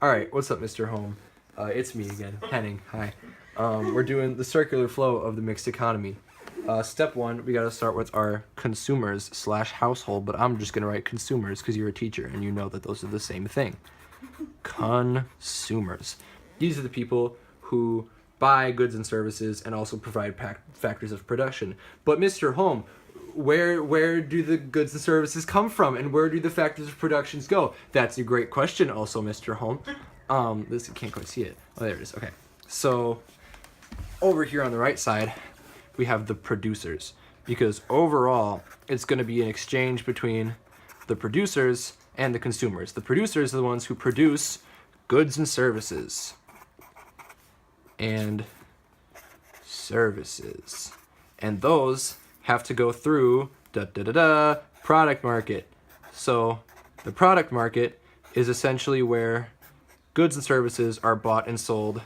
All right, what's up, Mr. Home? It's me again, Henning. Hi. We're doing the circular flow of the mixed economy. Step one, we got to start with our consumers/household, but I'm just going to write consumers because you're a teacher and you know that those are the same thing. Consumers. These are the people who buy goods and services and also provide factors of production. But Mr. Home, where do the goods and services come from, and where do the factors of productions go? That's a great question also, Mr. Home. This, you can't quite see it. Oh, there it is. Okay. So over here on the right side, we have the producers, because overall it's going to be an exchange between the producers and the consumers. The producers are the ones who produce goods and services. And services. And those have to go through product market. So the product market is essentially where goods and services are bought and sold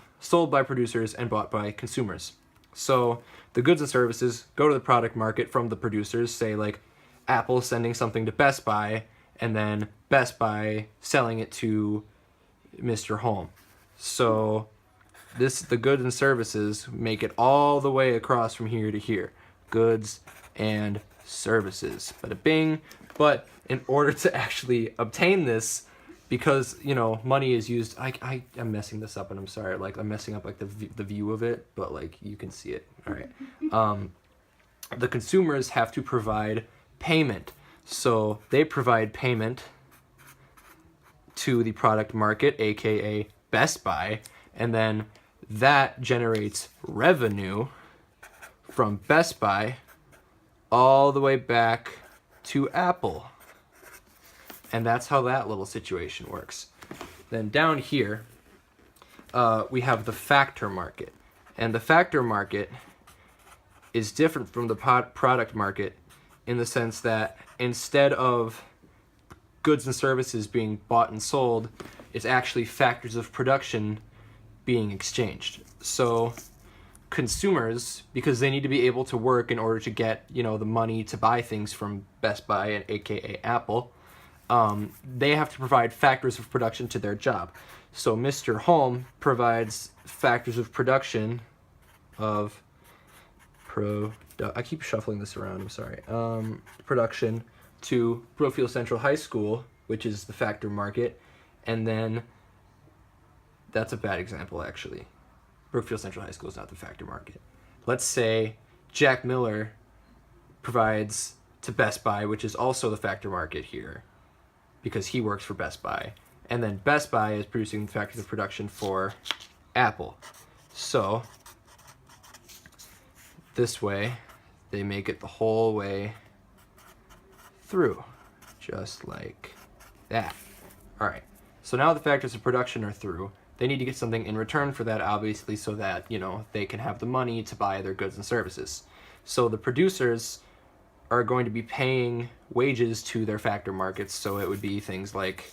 by producers and bought by consumers. So the goods and services go to the product market from the producers, say like Apple sending something to Best Buy, and then Best Buy selling it to Mr. Home. So the goods and services make it all the way across from here to here. Goods and services. Bada bing. But in order to actually obtain this, because, you know, money is used, I am messing this up and I'm sorry, like I'm messing up like the view of it, but like you can see it. All right. The consumers have to provide payment. So they provide payment to the product market, aka Best Buy, and then that generates revenue from Best Buy all the way back to Apple. And that's how that little situation works. Then down here, we have the factor market. And the factor market is different from the product market in the sense that instead of goods and services being bought and sold, it's actually factors of production being exchanged. So consumers, because they need to be able to work in order to get, you know, the money to buy things from Best Buy and aka Apple, they have to provide factors of production to their job. So Mr. Home provides factors of production of I keep shuffling this around, I'm sorry. Production to Brookfield Central High School, which is the factor market, and then that's a bad example actually. Brookfield Central High School is not the factor market. Let's say Jack Miller provides to Best Buy, which is also the factor market here, because he works for Best Buy. And then Best Buy is producing the factors of production for Apple. So this way, they make it the whole way through, just like that. All right, so now the factors of production are through. They need to get something in return for that, obviously, so that, you know, they can have the money to buy their goods and services. So the producers are going to be paying wages to their factor markets, so it would be things like,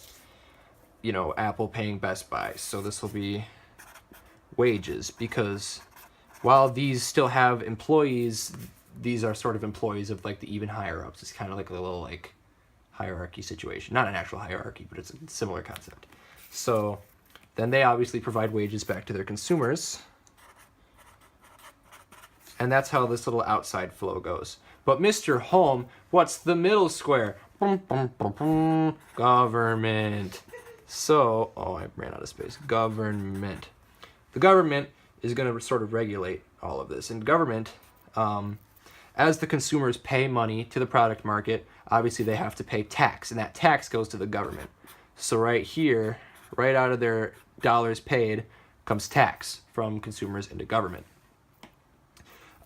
you know, Apple paying Best Buy. So this will be wages, because while these still have employees, these are sort of employees of like the even higher ups. It's kind of like a little like hierarchy situation. Not an actual hierarchy, but it's a similar concept. So then they obviously provide wages back to their consumers. And that's how this little outside flow goes. But Mr. Home, what's the middle square? Government. So, oh, I ran out of space. Government. The government is going to sort of regulate all of this. And government, as the consumers pay money to the product market, obviously they have to pay tax, and that tax goes to the government. So right here, right out of their dollars paid, comes tax from consumers into government.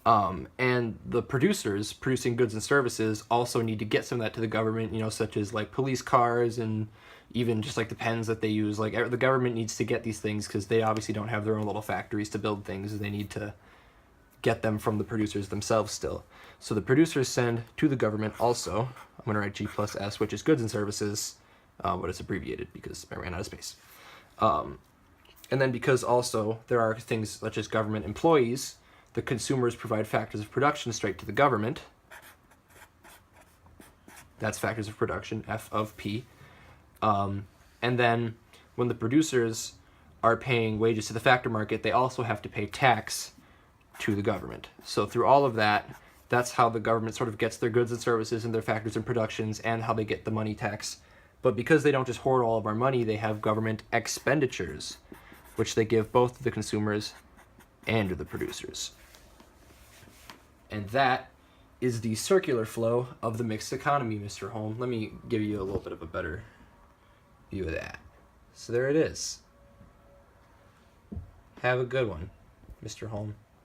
And the producers producing goods and services also need to get some of that to the government, you know, such as like police cars and even just like the pens that they use. Like the government needs to get these things because they obviously don't have their own little factories to build things. They need to get them from the producers themselves still. So the producers send to the government also, I'm going to write G plus S, which is goods and services, but it's abbreviated because I ran out of space. And then because also there are things such as government employees, the consumers provide factors of production straight to the government. That's factors of production, F of P. And then when the producers are paying wages to the factor market, they also have to pay tax to the government. So through all of that, that's how the government sort of gets their goods and services and their factors and productions, and how they get the money tax. But because they don't just hoard all of our money, they have government expenditures, which they give both to the consumers and to the producers. And that is the circular flow of the mixed economy, Mr. Holm. Let me give you a little bit of a better view of that. So there it is. Have a good one, Mr. Holm.